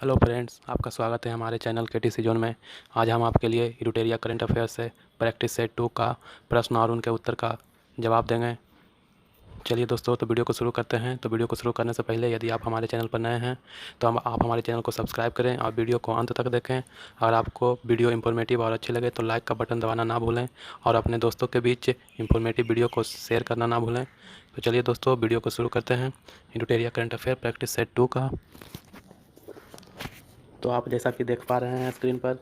Hello friends, आपका स्वागत है हमारे चैनल केटीसी जोन में। आज हम आपके लिए इडुटेरिया करंट अफेयर्स से प्रैक्टिस सेट 2 का प्रश्न और उनके उत्तर का जवाब देंगे। चलिए दोस्तों, तो वीडियो को शुरू करते हैं। तो वीडियो को शुरू करने से पहले यदि आप हमारे चैनल पर नए हैं तो आप हमारे चैनल को सब्सक्राइब करें और वीडियो को अंत तक देखें। अगर आपको वीडियो इन्फॉर्मेटिव और अच्छी लगे तो लाइक का बटन दबाना ना भूलें और अपने दोस्तों के बीच इन्फॉर्मेटिव वीडियो को शेयर करना ना भूलें। तो चलिए दोस्तों, वीडियो को शुरू करते हैं। इडुटेरिया करंट अफेयर प्रैक्टिस सेट 2 का। तो आप जैसा कि देख पा रहे हैं स्क्रीन पर,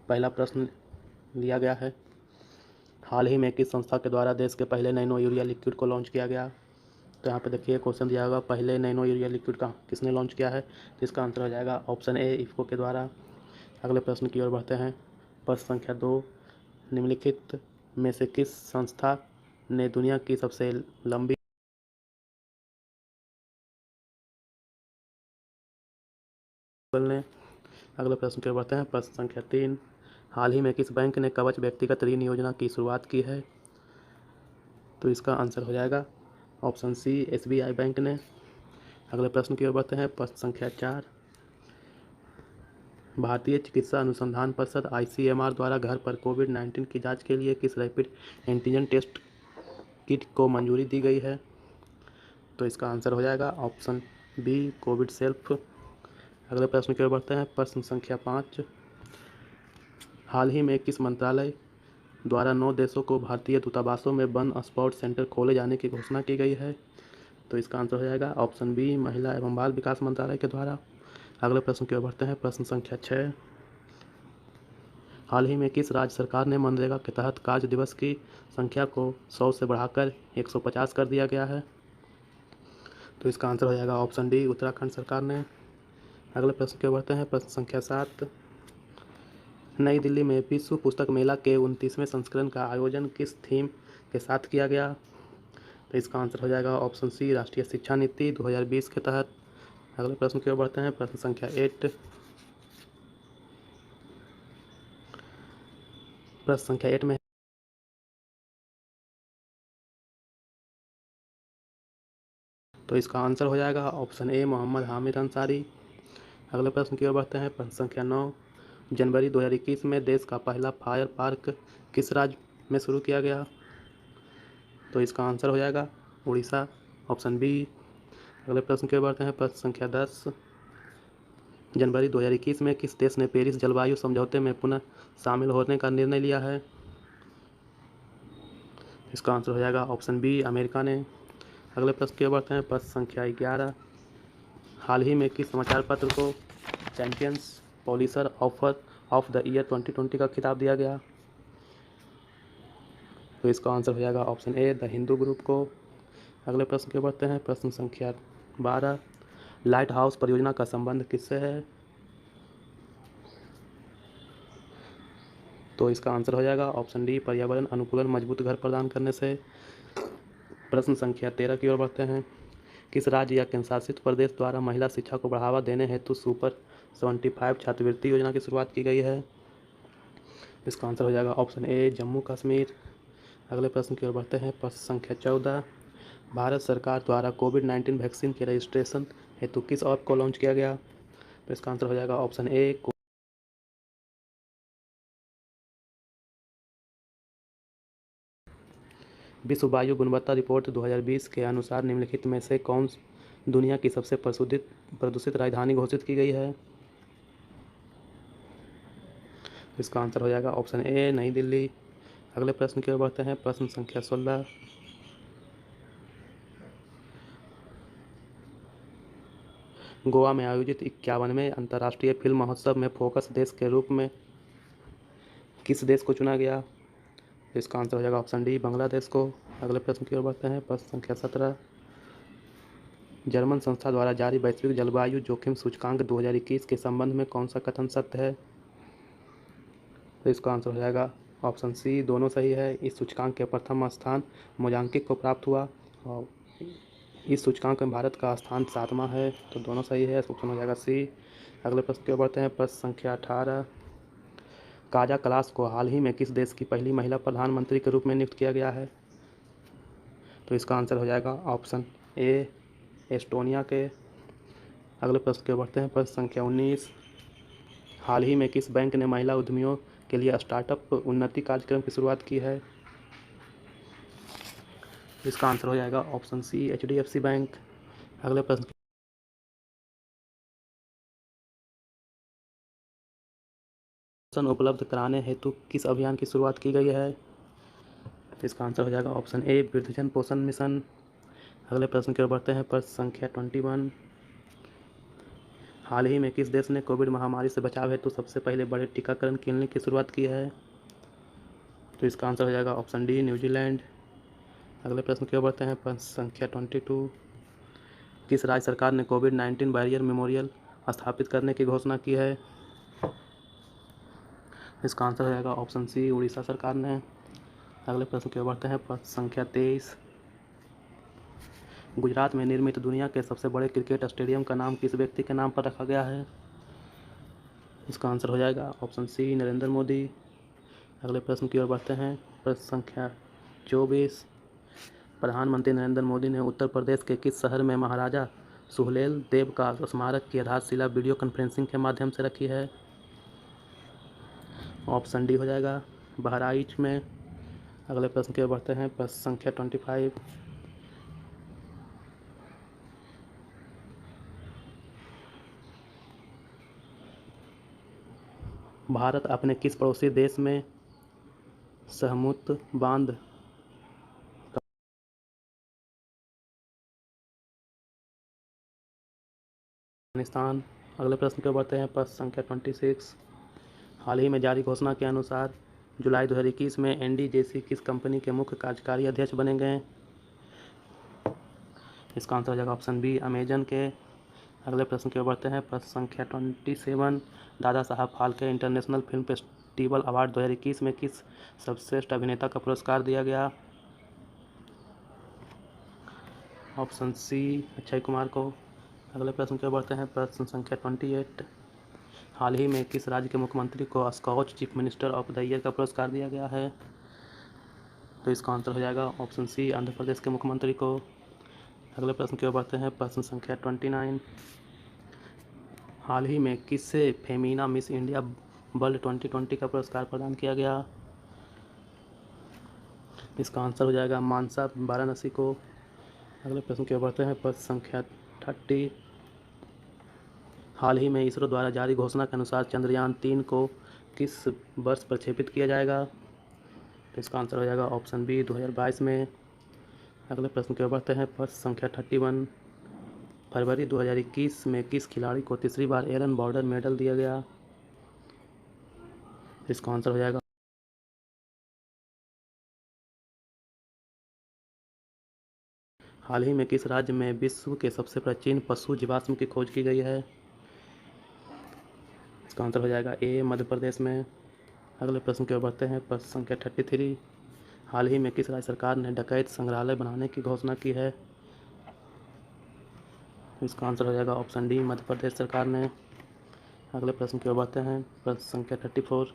पहला प्रश्न लिया गया है। हाल ही में किस संस्था के द्वारा देश के पहले नैनो यूरिया लिक्विड को लॉन्च किया गया? तो यहाँ पे देखिए क्वेश्चन दिया होगा, पहले नैनो यूरिया लिक्विड का किसने लॉन्च किया है? तो इसका आंसर हो जाएगा ऑप्शन ए, इफ़को के द्वारा। अगले प्रश्न की ओर बढ़ते हैं। प्रश्न संख्या 2, निम्नलिखित में से किस संस्था ने दुनिया की सबसे लंबी ने? अगले प्रश्न की ओर बढ़ते हैं। प्रश्न संख्या 3, हाल ही में किस बैंक ने कवच व्यक्तिगत ऋण योजना की शुरुआत की है? तो इसका आंसर हो जाएगा ऑप्शन सी, एसबीआई बैंक ने। अगले प्रश्न की ओर बढ़ते हैं। प्रश्न संख्या 4, भारतीय चिकित्सा अनुसंधान परिषद आईसीएमआर द्वारा घर पर कोविड-19 की जांच के लिए किस रैपिड एंटीजन टेस्ट किट को मंजूरी दी गई है? तो इसका आंसर हो जाएगा ऑप्शन बी, कोविड सेल्फ। अगले प्रश्न की ओर बढ़ते हैं। प्रश्न संख्या 5, हाल ही में किस मंत्रालय द्वारा 9 देशों को भारतीय दूतावासों में वन स्पॉट सेंटर खोले जाने की घोषणा की गई है? तो इसका आंसर हो जाएगा ऑप्शन बी, महिला एवं बाल विकास मंत्रालय के द्वारा। अगले प्रश्न की ओर बढ़ते हैं। प्रश्न संख्या 6, हाल ही में किस राज्य सरकार ने मनरेगा के तहत कार्य दिवस की संख्या को 100 से बढ़ाकर 150 कर दिया गया है? तो इसका आंसर हो जाएगा ऑप्शन डी, उत्तराखंड सरकार ने। अगले प्रश्न की ओर बढ़ते हैं। प्रश्न संख्या 7, नई दिल्ली में विश्व पुस्तक मेला के 29वें संस्करण का आयोजन किस थीम के साथ किया गया? तो इसका आंसर हो जाएगा ऑप्शन सी, राष्ट्रीय शिक्षा नीति 2020 के तहत। अगले प्रश्न की ओर बढ़ते हैं। प्रश्न संख्या 8, प्रश्न संख्या 8 में तो इसका आंसर हो जाएगा ऑप्शन ए, मोहम्मद हामिद अंसारी। अगले प्रश्न की ओर बढ़ते हैं। प्रश्न संख्या 9, जनवरी 2021 में देश का पहला फायर पार्क किस राज्य में शुरू किया गया? तो इसका आंसर हो जाएगा उड़ीसा, ऑप्शन बी। अगले प्रश्न की ओर बढ़ते हैं। प्रश्न संख्या 10, जनवरी 2021 में किस देश ने पेरिस जलवायु समझौते में पुनः शामिल होने का निर्णय लिया है? इसका आंसर हो जाएगा ऑप्शन बी, अमेरिका ने। अगले प्रश्न की ओर बढ़ते हैं। प्रश्न संख्या 11, हाल ही में किस समाचार पत्र को champions publisher of the year 2020 का खिताब दिया गया? तो इसका आंसर हो जाएगा option A, the Hindu group को। अगले प्रश्न की ओर बढ़ते हैं। प्रश्न संख्या 12, लाइट हाउस परियोजना का संबंध किससे है? तो इसका आंसर हो जाएगा ऑप्शन डी, पर्यावरण अनुकूलन मजबूत घर प्रदान करने से। प्रश्न संख्या 13 की ओर बढ़ते हैं। किस राज्य या केंद्रशासित प्रदेश द्वारा महिला शिक्षा को बढ़ावा देने हेतु सुपर 75 छात्रवृत्ति योजना की शुरुआत की गई है? इसका आंसर हो जाएगा ऑप्शन ए, जम्मू कश्मीर। अगले प्रश्न की ओर बढ़ते हैं। प्रश्न संख्या 14, भारत सरकार द्वारा कोविड-19 वैक्सीन के रजिस्ट्रेशन हेतु किस ऐप को लॉन्च किया गया? तो इसका आंसर हो जाएगा ऑप्शन ए, विश्व वायु गुणवत्ता रिपोर्ट 2020 के अनुसार निम्नलिखित में से कौन दुनिया की सबसे प्रदूषित राजधानी घोषित की गई है? इसका आंसर हो जाएगा ऑप्शन ए, नई दिल्ली। अगले प्रश्न की ओर बढ़ते हैं। प्रश्न संख्या 16, गोवा में आयोजित 51वें अंतर्राष्ट्रीय फिल्म महोत्सव में फोकस देश के रूप में किस देश को चुना गया? इसका आंसर हो जाएगा ऑप्शन डी, बांग्लादेश को। अगले प्रश्न की ओर बढ़ते हैं। प्रश्न संख्या 17, जर्मन संस्था द्वारा जारी वैश्विक जलवायु जोखिम सूचकांक 2021 के संबंध में कौन सा कथन सत्य है? तो इसका आंसर हो जाएगा ऑप्शन सी, दोनों सही है। इस सूचकांक के प्रथम स्थान मोजाम्बिक को प्राप्त हुआ और इस सूचकांक में भारत का स्थान 7वां है, तो दोनों सही है। ऑप्शन हो जाएगा सी। अगले प्रश्न की ओर बढ़ते हैं। प्रश्न संख्या 18, काजा कलास को हाल ही में किस देश की पहली महिला प्रधानमंत्री के रूप में नियुक्त किया गया है? तो इसका आंसर हो जाएगा ऑप्शन ए, एस्टोनिया के। अगले प्रश्न की ओर बढ़ते हैं। प्रश्न संख्या 19, हाल ही में किस बैंक ने महिला उद्यमियों के लिए स्टार्टअप उन्नति कार्यक्रम की शुरुआत की है? इसका आंसर हो जाएगा ऑप्शन सी, HDFC बैंक। अगले प्रश्न उपलब्ध कराने हेतु किस अभियान की शुरुआत की गई है? इसका आंसर हो जाएगा ऑप्शन ए, वृद्धजन पोषण मिशन। अगले प्रश्न की ओर बढ़ते हैं। प्रश्न संख्या 21, हाल ही में किस देश ने कोविड महामारी से बचाव हेतु सबसे पहले बड़े टीकाकरण क्लिनिक की शुरुआत की है? तो इसका आंसर हो जाएगा ऑप्शन डी, न्यूजीलैंड। अगले प्रश्न की ओर बढ़ते हैं। प्रश्न संख्या 22, किस राज्य सरकार ने कोविड-19 बैरियर मेमोरियल स्थापित करने की घोषणा की है? इसका आंसर हो जाएगा ऑप्शन सी, उड़ीसा सरकार ने। अगले प्रश्न की ओर बढ़ते हैं। प्रश्न संख्या 23, गुजरात में निर्मित दुनिया के सबसे बड़े क्रिकेट स्टेडियम का नाम किस व्यक्ति के नाम पर रखा गया है? इसका आंसर हो जाएगा ऑप्शन सी, नरेंद्र मोदी। अगले प्रश्न की ओर बढ़ते हैं। प्रश्न संख्या 24, प्रधानमंत्री नरेंद्र मोदी ने उत्तर प्रदेश के किस शहर में महाराजा सुहेलदेव देव का स्मारक की आधारशिला वीडियो कॉन्फ्रेंसिंग के माध्यम से रखी है? ऑप्शन डी हो जाएगा, बहराइच में। अगले प्रश्न की ओर बढ़ते हैं। प्रश्न संख्या 25, भारत अपने किस पड़ोसी देश में सहमूत बांध अफगानिस्तान? अगले प्रश्न की ओर बढ़ते हैं। प्रश्न संख्या 26, हाल ही में जारी घोषणा के अनुसार जुलाई 2021 में NDJC किस कंपनी के मुख्य कार्यकारी अध्यक्ष बने गए? इसका आंसर हो जाएगा ऑप्शन बी, अमेजन के। अगले प्रश्न की ओर बढ़ते हैं। प्रश्न संख्या 27, Dada Saheb Phalke international film festival award 2021 में किस सर्वश्रेष्ठ अभिनेता का पुरस्कार दिया गया? ऑप्शन सी, अक्षय कुमार को। अगले प्रश्न की ओर बढ़ते हैं। प्रश्न संख्या 28, हाल ही में किस राज्य के मुख्यमंत्री को Skoch chief minister of the year का पुरस्कार दिया गया है? तो इसका आंसर हो जाएगा ऑप्शन सी, आंध्र प्रदेश के मुख्यमंत्री को। अगले प्रश्न की ओर बढ़ते हैं। प्रश्न संख्या 29, हाल ही में किसे फेमिना मिस इंडिया वर्ल्ड 2020 का पुरस्कार प्रदान किया गया? इसका आंसर हो जाएगा मानसा वाराणसी को। अगले प्रश्न की ओर बढ़ते हैं। प्रश्न संख्या 30, हाल ही में इसरो द्वारा जारी घोषणा के अनुसार चंद्रयान 3 को किस वर्ष प्रक्षेपित किया जाएगा? तो इसका आंसर हो जाएगा ऑप्शन बी, 2022 में। अगले प्रश्न की ओर बढ़ते हैं। प्रश्न संख्या 31, फरवरी 2021 में किस खिलाड़ी को तीसरी बार एरन बॉर्डर मेडल दिया गया? इसका आंसर हो जाएगा हाल ही में किस राज्य में विश्व के सबसे प्राचीन पशु जीवाश्म की खोज की गई है? इसका आंसर हो जाएगा ए, मध्य प्रदेश में। अगले प्रश्न की ओर बढ़ते हैं। प्रश्न संख्या 33, हाल ही में किस राज्य सरकार ने डकैत संग्रहालय बनाने की घोषणा की है? इसका आंसर हो जाएगा ऑप्शन डी, मध्य प्रदेश सरकार ने। अगले प्रश्न की ओर बढ़ते हैं। प्रश्न संख्या 34,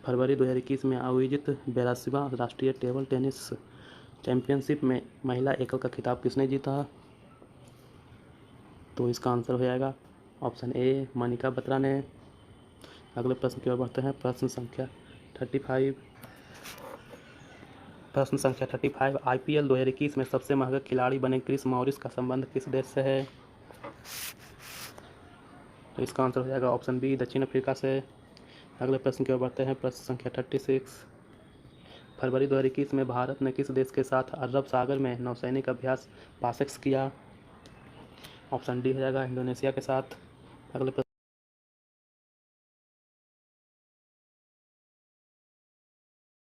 फरवरी 2021 में आयोजित 82वां राष्ट्रीय टेबल टेनिस चैंपियनशिप में महिला एकल का खिताब किसने जीता? तो इसका आंसर हो जाएगा ऑप्शन ए, मनिका बत्रा ने। अगले प्रश्न की ओर बढ़ते हैं। प्रश्न संख्या 35, IPL 2021 में सबसे महंगे खिलाड़ी बने क्रिस मॉरिस का संबंध किस देश से है? तो इसका आंसर हो जाएगा ऑप्शन बी, दक्षिण अफ्रीका से। अगले प्रश्न की ओर बढ़ते हैं। प्रश्न संख्या 36, फरवरी 2021 में भारत ने किस देश के साथ अरब सागर में नौसैनिक अभ्यास पासेक्स किया? ऑप्शन डी हो जाएगा, इंडोनेशिया के साथ। अगले प्रश्न,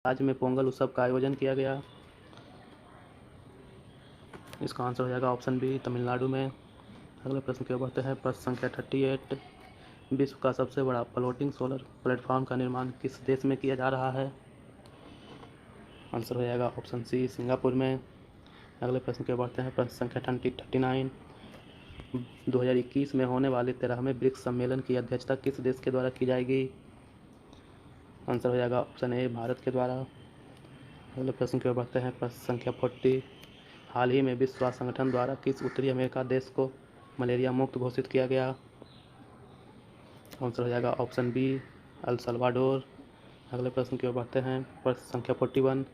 राज्य में पोंगल उत्सव का आयोजन किया गया? इसका आंसर हो जाएगा ऑप्शन बी, तमिलनाडु में। अगले प्रश्न की ओर बढ़ते हैं। प्रश्न संख्या 38, विश्व का सबसे बड़ा फ्लोटिंग सोलर प्लेटफॉर्म का निर्माण किस देश में किया जा रहा है? आंसर हो जाएगा ऑप्शन सी, सिंगापुर में। अगले प्रश्न की ओर बढ़ते हैं। प्रश्न संख्या 39, 2021 में होने वाले 13वें ब्रिक्स सम्मेलन की अध्यक्षता किस देश के द्वारा की जाएगी? आंसर हो जाएगा ऑप्शन ए, भारत के द्वारा। अगले प्रश्न की ओर बढ़ते हैं। प्रश्न संख्या 40, हाल ही में विश्व स्वास्थ्य संगठन द्वारा किस उत्तरी अमेरिका देश को मलेरिया मुक्त घोषित किया गया? आंसर हो जाएगा ऑप्शन बी, अल सल्वाडोर। अगले प्रश्न की ओर बढ़ते हैं। प्रश्न संख्या 41।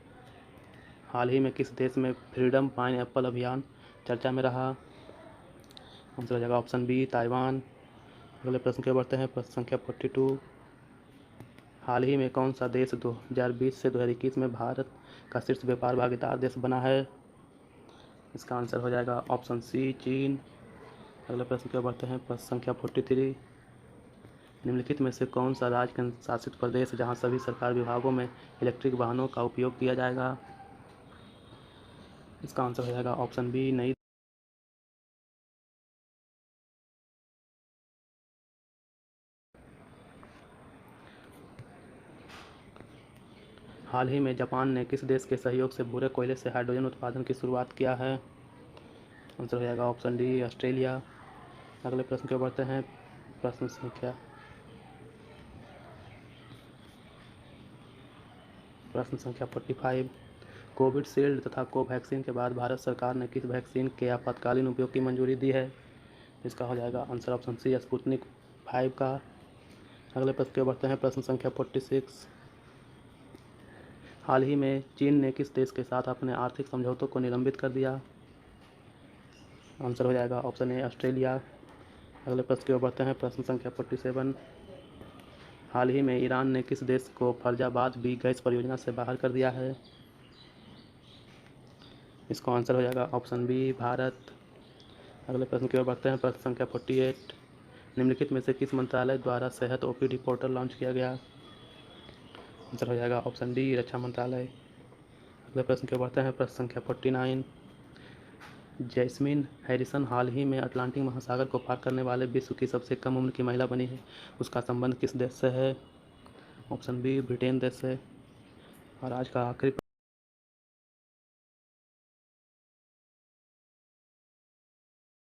हाल ही में किस देश में फ्रीडम पाइन एप्पल अभियान चर्चा में रहा? आंसर हो जाएगा ऑप्शन बी, ताइवान। अगले प्रश्न की ओर बढ़ते हैं। प्रश्न संख्या 42। हाल ही में कौन सा देश 2020 से 2021 में भारत का शीर्ष व्यापार भागीदार देश बना है? इसका आंसर हो जाएगा ऑप्शन सी, चीन। अगले प्रश्न की ओर बढ़ते हैं। प्रश्न संख्या 43। निम्नलिखित में से कौन सा राज्य केंद्र शासित प्रदेश जहां सभी सरकारी विभागों में इलेक्ट्रिक वाहनों का उपयोग किया जाएगा? इसका आंसर हो जाएगा ऑप्शन बी, नई। हाल ही में जापान ने किस देश के सहयोग से भूरे कोयले से हाइड्रोजन उत्पादन की शुरुआत किया है? आंसर हो जाएगा ऑप्शन डी, ऑस्ट्रेलिया। अगले प्रश्न की ओर बढ़ते हैं। प्रश्न संख्या 45। कोविशील्ड तथा कोवैक्सीन के बाद भारत सरकार ने किस वैक्सीन के आपातकालीन उपयोग की मंजूरी दी है? इसका हो जाएगा आंसर ऑप्शन सी, स्पुतनिक 5 का। अगले प्रश्न की ओर बढ़ते हैं। प्रश्न संख्या 46। हाल ही में चीन ने किस देश के साथ अपने आर्थिक समझौतों को निलंबित कर दिया? आंसर हो जाएगा ऑप्शन ए, ऑस्ट्रेलिया। अगले प्रश्न की ओर बढ़ते हैं। प्रश्न संख्या 47। हाल ही में ईरान ने किस देश को फैजाबाद बी गैस परियोजना से बाहर कर दिया है? इसका आंसर हो जाएगा ऑप्शन बी, भारत। अगले प्रश्न की ओर बढ़ते हैं। प्रश्न संख्या 48। निम्नलिखित में से किस मंत्रालय द्वारा सेहत ओपीडी पोर्टल लॉन्च किया गया? आंसर हो जाएगा ऑप्शन डी, रक्षा मंत्रालय। अगले प्रश्न की ओर बढ़ते हैं। प्रश्न संख्या 49। जैस्मीन हैरिसन हाल ही में अटलांटिक महासागर को पार करने वाले विश्व की सबसे कम उम्र की महिला बनी है। उसका संबंध किस देश से है? ऑप्शन बी, ब्रिटेन देश से। और आज का आखिरी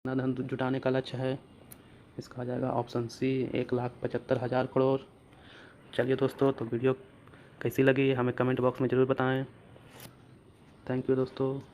धन जुटाने का लक्ष्य है? इसका आ जाएगा ऑप्शन सी, 1,75,000 करोड़। चलिए दोस्तों, तो वीडियो कैसी लगी हमें कमेंट बॉक्स में ज़रूर बताएं। थैंक यू दोस्तों।